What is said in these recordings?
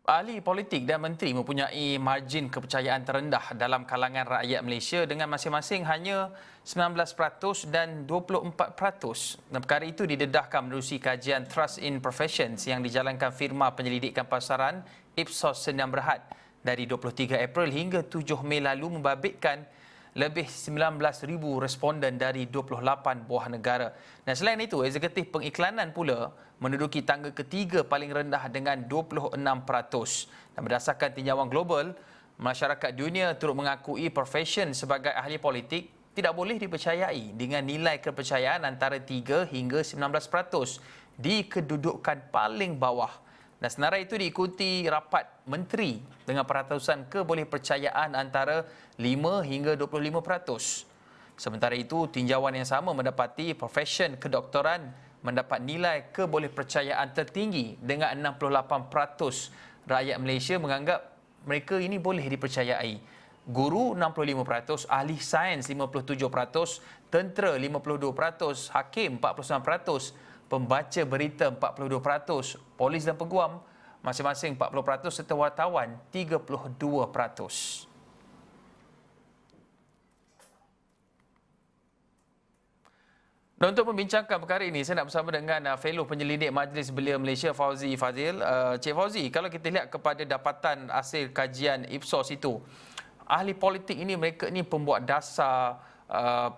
Ahli politik dan menteri mempunyai margin kepercayaan terendah dalam kalangan rakyat Malaysia dengan masing-masing hanya 19% dan 24%. Dan perkara itu didedahkan menerusi kajian Trust in Professions yang dijalankan firma penyelidikan pasaran Ipsos Sdn Bhd dari 23 April hingga 7 Mei lalu membabitkan lebih 19,000 responden dari 28 buah negara. Dan selain itu, eksekutif pengiklanan pula menduduki tangga ketiga paling rendah dengan 26%. Dan berdasarkan tinjauan global, masyarakat dunia turut mengakui profesion sebagai ahli politik tidak boleh dipercayai dengan nilai kepercayaan antara 3 hingga 19% di kedudukan paling bawah. Dan senarai itu diikuti rapat menteri dengan peratusan kebolehpercayaan antara 5 hingga 25%. Sementara itu, tinjauan yang sama mendapati profesion kedoktoran mendapat nilai kebolehpercayaan tertinggi dengan 68% rakyat Malaysia menganggap mereka ini boleh dipercayai. Guru 65%, ahli sains 57%, tentera 52%, hakim 49%, pembaca berita 42%, polis dan peguam masing-masing 40% serta wartawan 32%. Dan untuk membincangkan perkara ini, saya nak bersama dengan Fellow Penyelidik Majlis Belia Malaysia, Fauzi Fazil. Cik Fauzi, kalau kita lihat kepada dapatan hasil kajian Ipsos itu, ahli politik ini mereka ni pembuat dasar,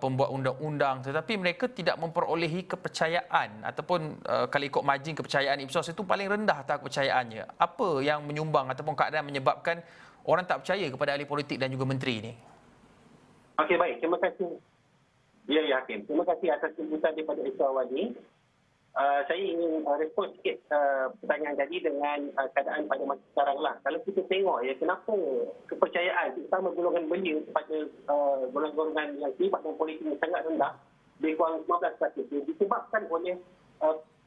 pembuat undang-undang, tetapi mereka tidak memperolehi kepercayaan ataupun kalau ikut margin kepercayaan Ipsos itu paling rendah tahap kepercayaannya. Apa yang menyumbang ataupun keadaan menyebabkan orang tak percaya kepada ahli politik dan juga menteri ini? Okey, baik. Terima kasih. Ya, Hakim. Terima kasih atas sambutan daripada Isra Wadi. Saya ingin respon sikit pertanyaan tadi dengan keadaan pada masa sekarang lah. Kalau kita tengok ya, kenapa kepercayaan terutama golongan belia kepada golongan-golongan yang terlibat dalam politik yang sangat rendah, lebih kurang 15%, disebabkan oleh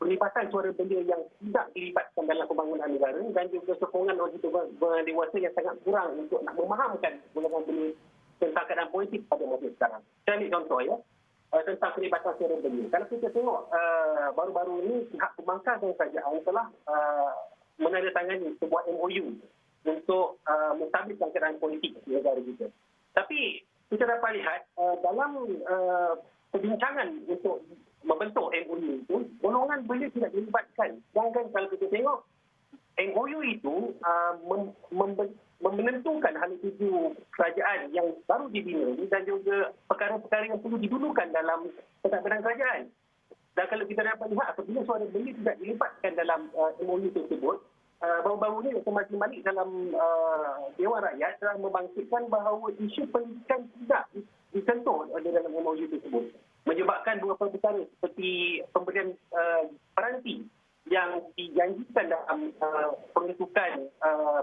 perlibatan suara belia yang tidak dilibatkan dalam pembangunan negara dan juga sokongan oleh golongan dewasa yang sangat kurang untuk nak memahamkan golongan belia tentang keadaan politik pada masa sekarang. Saya ambil contoh ya, tentang perlibatan suara belia. Kalau kita tengok baru-baru ini pihak pembangkang dan kerajaan telah menandatangani sebuah MOU untuk mentadbirkan keadaan politik di negara kita. Tapi kita dapat lihat dalam perbincangan untuk membentuk MOU itu, golongan belia tidak dilibatkan. Sedangkan kalau kita tengok MOU itu menentukan hal tuju kerajaan yang baru dibina dan juga perkara-perkara yang perlu didulukan dalam pentadbiran kerajaan. Dan kalau kita dapat lihat, apabila suara belia tidak dilibatkan dalam MOU tersebut, baru-baru ini Dr. Mazli Malik dalam Dewan Rakyat telah membangkitkan bahawa isu pendidikan tidak disentuh dalam MOU tersebut. Menyebabkan beberapa perkara seperti pemberian peranti yang dijanjikan dalam pengetukan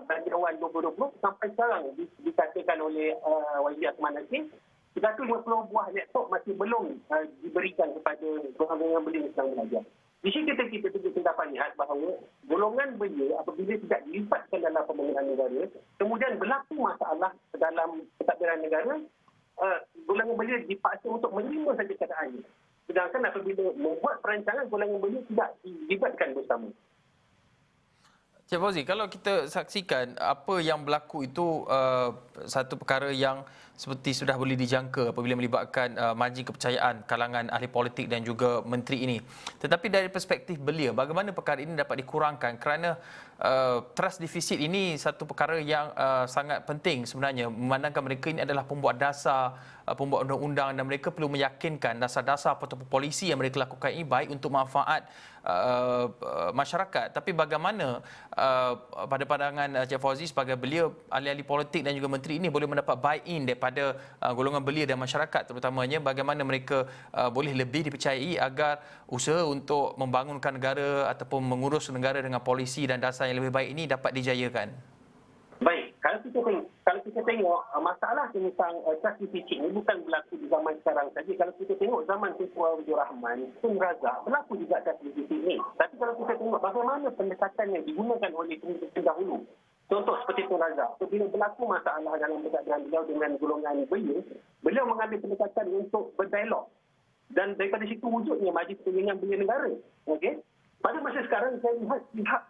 Belanjawan 2020 sampai sekarang dikatakan oleh YB Asman Nasir, 150 buah laptop masih belum diberikan kepada golongan belia yang sedang belajar. Di sini kita dapat lihat bahawa golongan belia apabila tidak dilibatkan dalam pembangunan negara, kemudian berlaku masalah dalam pentadbiran negara, golongan belia dipaksa untuk menerima saja keadaannya. Sedangkan apabila membuat perancangan, golongan belia tidak dilibatkan bersama. Cik Fauzi, kalau kita saksikan apa yang berlaku itu satu perkara yang seperti sudah boleh dijangka apabila melibatkan margin kepercayaan kalangan ahli politik dan juga menteri ini. Tetapi dari perspektif belia, bagaimana perkara ini dapat dikurangkan kerana trust deficit ini satu perkara yang sangat penting sebenarnya, memandangkan mereka ini adalah pembuat dasar, pembuat undang-undang dan mereka perlu meyakinkan dasar-dasar ataupun polisi yang mereka lakukan ini baik untuk manfaat masyarakat. Tapi bagaimana pada pandangan Cik Fauzi sebagai belia, ahli-ahli politik dan juga menteri ini boleh mendapat buy-in daripada golongan belia dan masyarakat terutamanya, bagaimana mereka boleh lebih dipercayai agar usaha untuk membangunkan negara ataupun mengurus negara dengan polisi dan dasar yang lebih baik ini dapat dijayakan? Baik, kalau kita tengok masalah tentang trust deficit ini bukan berlaku di zaman sekarang saja. Kalau kita tengok zaman Tengku Abdul Rahman, Tun Razak, berlaku juga trust deficit ini. Tapi kalau kita tengok bagaimana pendekatan yang digunakan oleh pemimpin dahulu, contoh seperti Tun Razak, bila berlaku masalah dalam pentadbiran beliau dengan golongan belia, beliau mengambil pendekatan untuk berdialog. Dan daripada situ wujudnya Majlis Perundingan Belia Negara. Okey. Pada masa sekarang saya lihat pihak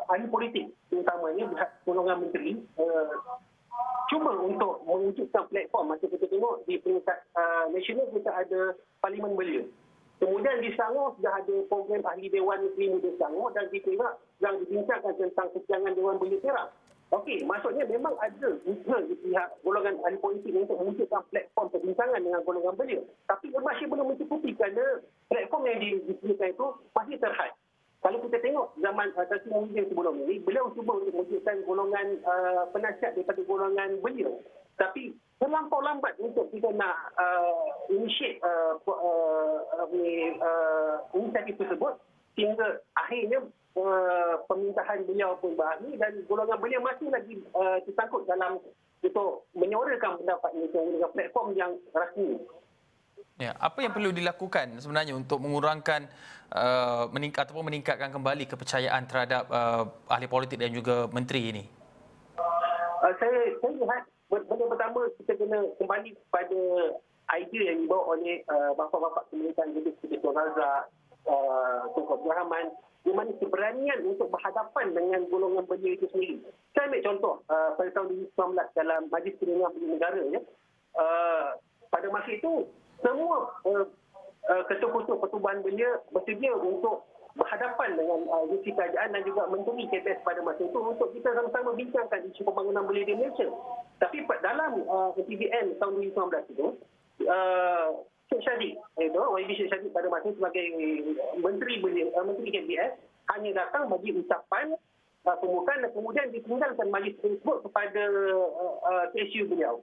ahli politik, terutamanya pihak golongan menteri cuba untuk mewujudkan platform. Macam kita tengok di peringkat nasional kita ada Parlimen Belia. Kemudian di Selangor sudah ada program Ahli Dewan Negeri Muda Selangor dan di Perak yang dibincangkan tentang kejangan Dewan Belia Perak. Okey, maksudnya memang ada usaha di pihak golongan ahli politik untuk mewujudkan platform perbincangan dengan golongan belia. Tapi masih belum mencukupi kerana platform yang disediakan itu masih terhad. Kalau kita tengok zaman Tan Sri Muhyiddin sebelum ini, beliau cuba untuk mewujudkan golongan penasihat daripada golongan belia. Tapi terlampau lambat untuk kita nak initiate inisiatif tersebut sehingga akhirnya permintaan beliau pun berhari dan golongan beliau masih lagi tersangkut dalam untuk menyuarakan pendapatnya dengan platform yang rasmi. Ya, apa yang perlu dilakukan sebenarnya untuk mengurangkan meningkatkan kembali kepercayaan terhadap ahli politik dan juga menteri ini? Saya lihat benda pertama kita kena kembali pada idea yang dibawa oleh bapa-bapa pemerintahan seperti Dr. Razak, Tunku Abdul Rahman, di mana keberanian untuk berhadapan dengan golongan belia itu sendiri. Saya ambil contoh pada tahun 2019 dalam Majlis Perundingan Belia Negara. Pada masa itu, semua ketua-ketua pertubuhan belia bersedia untuk berhadapan dengan Menteri Kerajaan dan juga Menteri KPS pada masa itu untuk kita sama-sama bincangkan isu pembangunan belia di Malaysia. Tapi dalam PBN tahun 2019 itu, Syed Saddiq, YB Syed Saddiq pada masa sebagai Menteri KPS hanya datang bagi ucapan pembukaan dan kemudian ditinggalkan majlis tersebut kepada TSU beliau.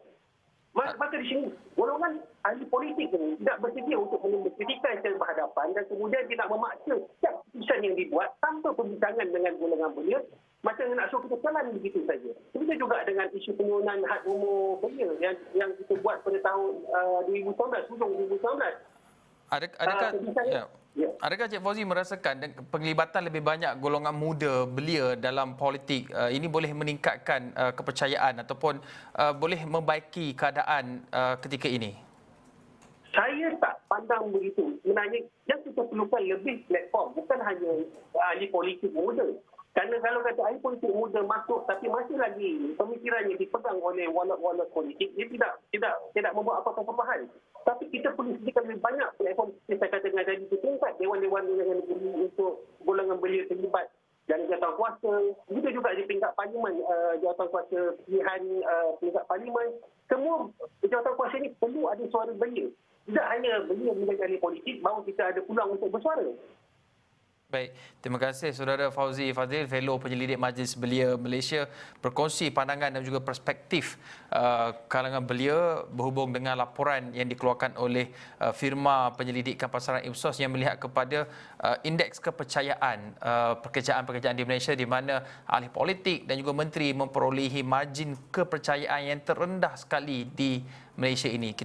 Maka di sini golongan ahli politik ini tidak bersedia untuk membuktikan secara berhadapan dan kemudian tidak memaksa setiap keputusan yang dibuat tanpa pembincangan dengan golongan belia. Macam nak suruh kita jalan begitu saja. Begitu juga dengan isu penurunan had umur belia yang kita buat pada tahun 2019, hujung 2019. Adakah Cik Fauzi merasakan penglibatan lebih banyak golongan muda belia dalam politik ini boleh meningkatkan kepercayaan ataupun boleh membaiki keadaan ketika ini? Saya tak pandang begitu. Sebenarnya yang kita perlukan lebih platform, bukan hanya ahli politik muda. Kerana kalau kata ahli politik muda masuk tapi masih lagi pemikirannya dipegang oleh wallet-wallet politik, dia tidak membuat apa-apa perubahan. Tapi kita perlu sediakan lebih banyak platform saya kata dengan tadi tingkat Dewan-Dewan Negeri untuk golongan belia terlibat dan jawatan kuasa. Begitu juga di tingkat parlimen, jawatan kuasa pilihan tingkat parlimen. Semua jawatan kuasa ini perlu ada suara belia. Tidak hanya belia menjadi ahli politik, baru kita ada peluang untuk bersuara. Baik, terima kasih Saudara Fauzi Fadzil, Fellow Penyelidik Majlis Belia Malaysia, berkongsi pandangan dan juga perspektif kalangan belia berhubung dengan laporan yang dikeluarkan oleh firma penyelidikan pasaran Ipsos yang melihat kepada indeks kepercayaan pekerjaan-pekerjaan di Malaysia di mana ahli politik dan juga menteri memperolehi margin kepercayaan yang terendah sekali di Malaysia ini.